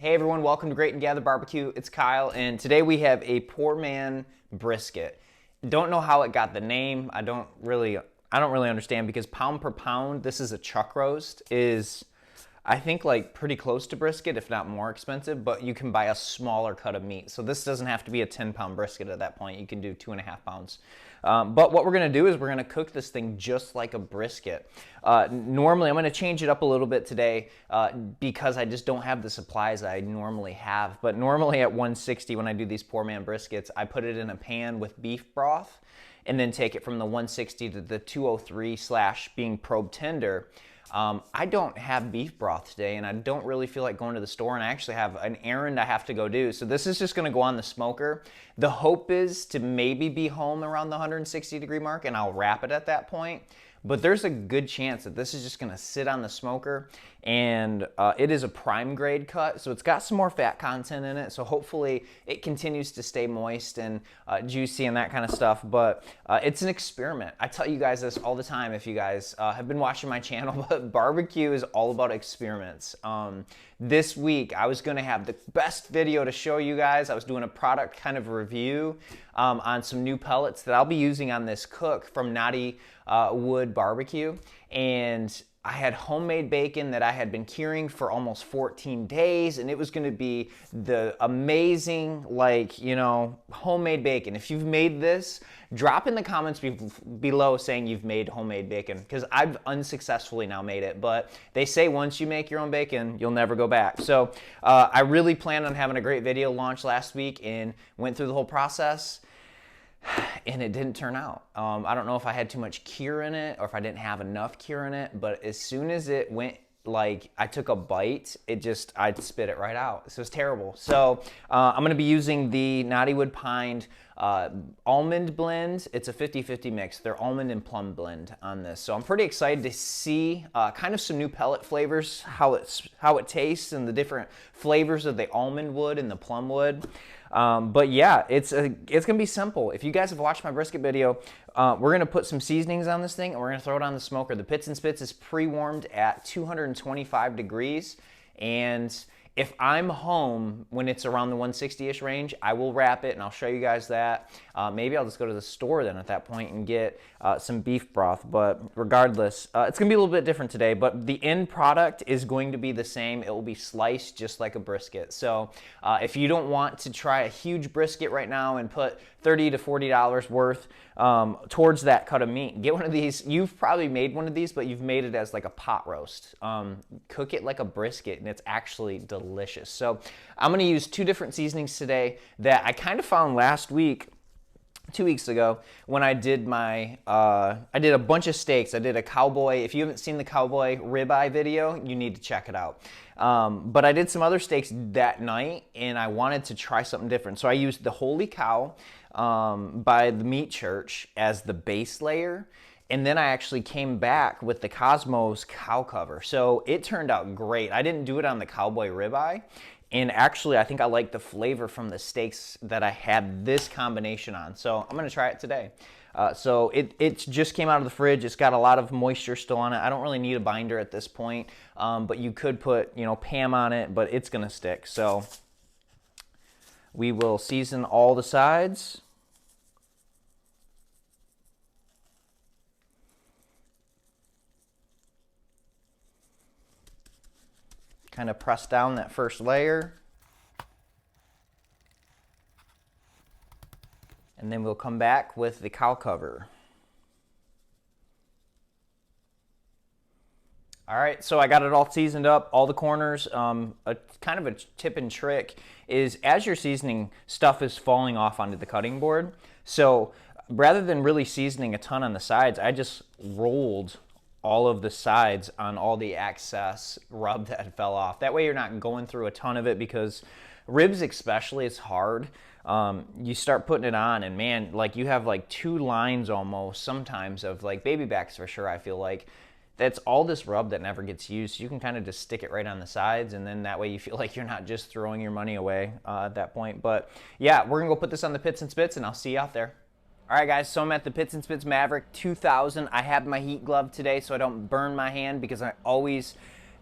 Hey everyone, welcome to Great and Gather Barbecue. It's Kyle, and today we have a poor man brisket. Don't know how it got the name. I don't really understand, because pound per pound, this is a chuck roast, is I think like pretty close to brisket, if not more expensive, but you can buy a smaller cut of meat. So this doesn't have to be a 10-pound brisket at that point. You can do 2.5 pounds. But what we're gonna do is we're gonna cook this thing just like a brisket. Normally, I'm gonna change it up a little bit today because I just don't have the supplies I normally have. But normally at 160, when I do these poor man briskets, I put it in a pan with beef broth and then take it from the 160 to the 203 / being probe tender. I don't have beef broth today, and I don't really feel like going to the store, and I actually have an errand I have to go do. So this is just gonna go on the smoker. The hope is to maybe be home around the 160-degree mark, and I'll wrap it at that point. But there's a good chance that this is just gonna sit on the smoker, and it is a prime grade cut, so it's got some more fat content in it, so hopefully it continues to stay moist and juicy and that kind of stuff. But it's an experiment. I tell you guys this all the time if you guys have been watching my channel, but barbecue is all about experiments. This week I was gonna have the best video to show you guys. I was doing a product kind of review on some new pellets that I'll be using on this cook from Naughty Wood Barbecue, and I had homemade bacon that I had been curing for almost 14 days, and it was gonna be the amazing, like, you know, homemade bacon. If you've made this, drop in the comments below saying you've made homemade bacon, because I've unsuccessfully now made it, but they say once you make your own bacon, you'll never go back. So I really planned on having a great video launch last week and went through the whole process, and it didn't turn out. I don't know if I had too much cure in it or if I didn't have enough cure in it, but as soon as it went, like I took a bite, I'd spit it right out. So it was terrible. So I'm gonna be using the Naughty Wood Pined almond blend. It's a 50-50 mix. They're almond and plum blend on this. So I'm pretty excited to see kind of some new pellet flavors, how it tastes, and the different flavors of the almond wood and the plum wood. But yeah, it's gonna be simple. If you guys have watched my brisket video, we're gonna put some seasonings on this thing and we're gonna throw it on the smoker. The Pits and Spits is pre-warmed at 225 degrees, and if I'm home when it's around the 160-ish range, I will wrap it and I'll show you guys that. Maybe I'll just go to the store then at that point and get some beef broth. But regardless, it's gonna be a little bit different today, but the end product is going to be the same. It will be sliced just like a brisket. So if you don't want to try a huge brisket right now and put $30 to $40 worth towards that cut of meat, get one of these. You've probably made one of these, but you've made it as like a pot roast. Cook it like a brisket, and it's actually delicious. So I'm gonna use 2 different seasonings today that I kind of found last week, 2 weeks ago, when I did my, I did a bunch of steaks. I did a cowboy. If you haven't seen the cowboy ribeye video, you need to check it out. But I did some other steaks that night, and I wanted to try something different. So I used the Holy Cow by the Meat Church as the base layer. And then I actually came back with the Cosmos cow cover. So it turned out great. I didn't do it on the cowboy ribeye. And actually, I think I like the flavor from the steaks that I had this combination on. So I'm gonna try it today. So it just came out of the fridge. It's got a lot of moisture still on it. I don't really need a binder at this point, but you could put, you know, Pam on it, but it's gonna stick. So we will season all the sides. Kind of press down that first layer. And then we'll come back with the cow cover. All right, so I got it all seasoned up, all the corners. Kind of a tip and trick is, as your seasoning, stuff is falling off onto the cutting board. So rather than really seasoning a ton on the sides, I just rolled all of the sides on all the excess rub that fell off. That way you're not going through a ton of it, because ribs especially, it's hard. You start putting it on, and man, like you have like 2 lines almost sometimes of like baby backs for sure. I feel like that's all this rub that never gets used. You can kind of just stick it right on the sides, and then that way you feel like you're not just throwing your money away at that point. But yeah, we're gonna go put this on the Pits and Spits, and I'll see you out there. All right, guys, so I'm at the Pits and Spits Maverick 2000. I have my heat glove today so I don't burn my hand, because I always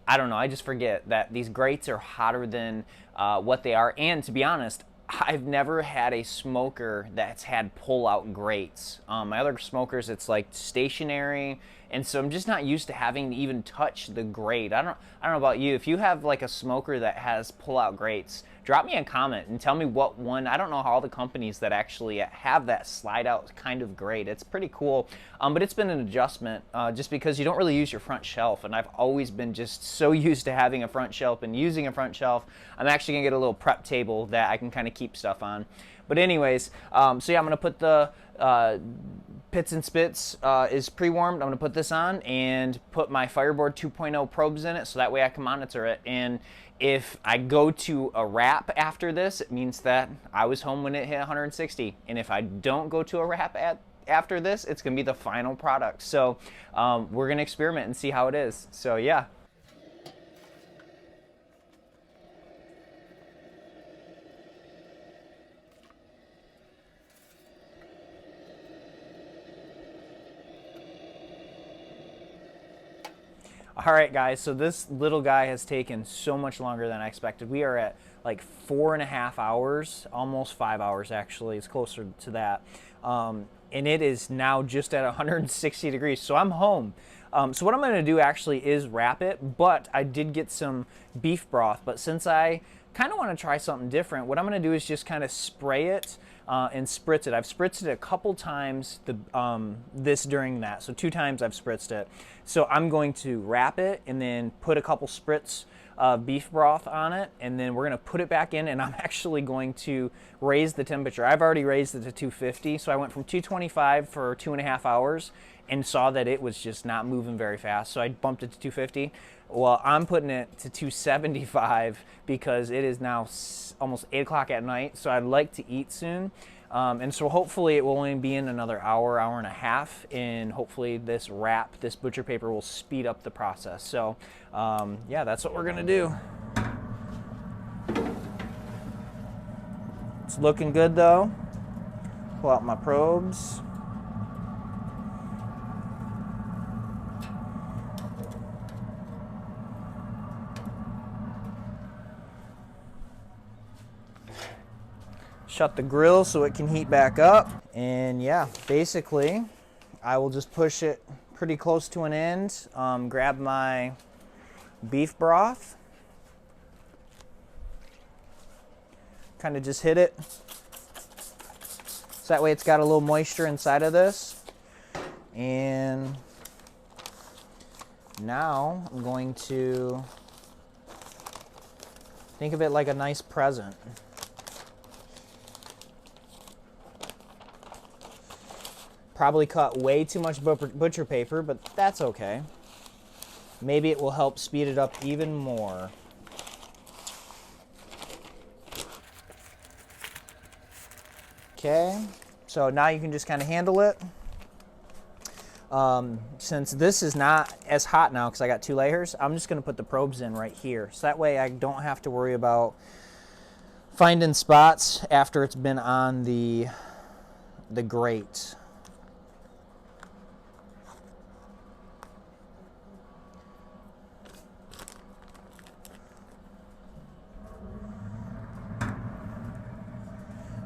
I don't know, I just forget that these grates are hotter than what they are. And to be honest, I've never had a smoker that's had pull-out grates. My other smokers, it's like stationary, and so I'm just not used to having to even touch the grate. I don't know about you. If you have like a smoker that has pull-out grates, drop me a comment and tell me what one. I don't know how all the companies that actually have that slide-out kind of grate. It's pretty cool, but it's been an adjustment just because you don't really use your front shelf, and I've always been just so used to having a front shelf and using a front shelf. I'm actually gonna get a little prep table that I can kind of keep stuff on. But anyways, so yeah, I'm gonna put the Pits and Spits is pre-warmed. I'm gonna put this on and put my Fireboard 2.0 probes in it, so that way I can monitor it. And if I go to a wrap after this, it means that I was home when it hit 160. And if I don't go to a wrap after this, it's gonna be the final product. So we're gonna experiment and see how it is. So yeah. All right, guys, so this little guy has taken so much longer than I expected. We are at like 4.5 hours, almost 5 hours actually. It's closer to that. And it is now just at 160 degrees, so I'm home. So what I'm gonna do actually is wrap it, but I did get some beef broth. But since I kind of want to try something different, what I'm gonna do is just kind of spray it and spritz it. I've spritzed it a couple times this during that, so 2 times I've spritzed it. So I'm going to wrap it and then put a couple spritz of beef broth on it, and then we're gonna put it back in, and I'm actually going to raise the temperature. I've already raised it to 250, so I went from 225 for 2.5 hours and saw that it was just not moving very fast, so I bumped it to 250. Well, I'm putting it to 275 because it is now almost 8 o'clock at night, so I'd like to eat soon. And so hopefully it will only be in another hour, hour and a half, and hopefully this wrap, this butcher paper, will speed up the process. So yeah, that's what we're gonna do. It's looking good though. Pull out my probes. Shut the grill so it can heat back up. And yeah, basically, I will just push it pretty close to an end, grab my beef broth, kind of just hit it. So that way it's got a little moisture inside of this. And now I'm going to think of it like a nice present. Probably cut way too much butcher paper, but that's okay. Maybe it will help speed it up even more. Okay, so now you can just kind of handle it. Since this is not as hot now because I got 2 layers, I'm just going to put the probes in right here. So that way I don't have to worry about finding spots after it's been on the grate.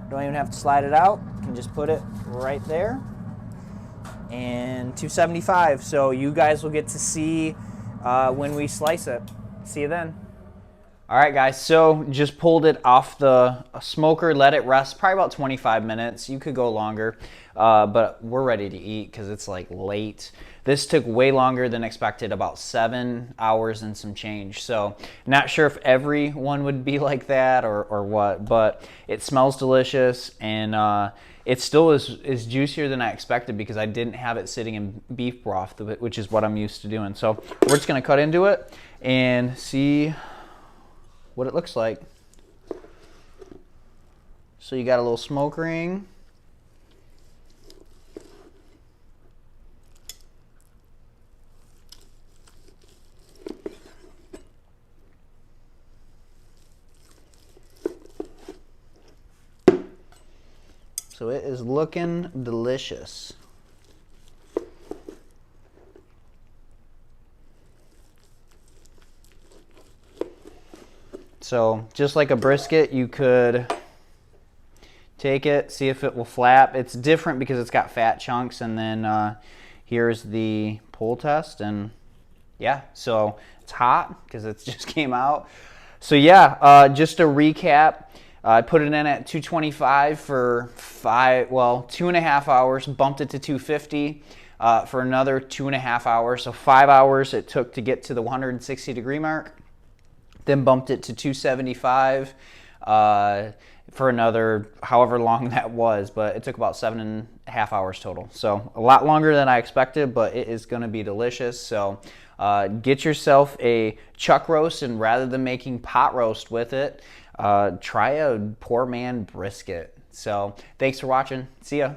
Don't even have to slide it out. You can just put it right there. And 275. So you guys will get to see when we slice it. See you then. All right, guys, so just pulled it off the smoker, let it rest probably about 25 minutes. You could go longer, but we're ready to eat because it's like late. This took way longer than expected, about 7 hours and some change. So not sure if every one would be like that or what, but it smells delicious, and it still is juicier than I expected because I didn't have it sitting in beef broth, which is what I'm used to doing. So we're just gonna cut into it and see what it looks like. So you got a little smoke ring. So it is looking delicious. So just like a brisket, you could take it, see if it will flap. It's different because it's got fat chunks, and then here's the pull test, and yeah, so it's hot because it just came out. So yeah, just to recap, I put it in at 225 for 2.5 hours, bumped it to 250 for another 2.5 hours. So 5 hours it took to get to the 160 degree mark. Then bumped it to 275 for another however long that was, but it took about 7.5 hours total. So a lot longer than I expected, but it is going to be delicious. So get yourself a chuck roast, and rather than making pot roast with it, try a poor man brisket. So thanks for watching. See ya.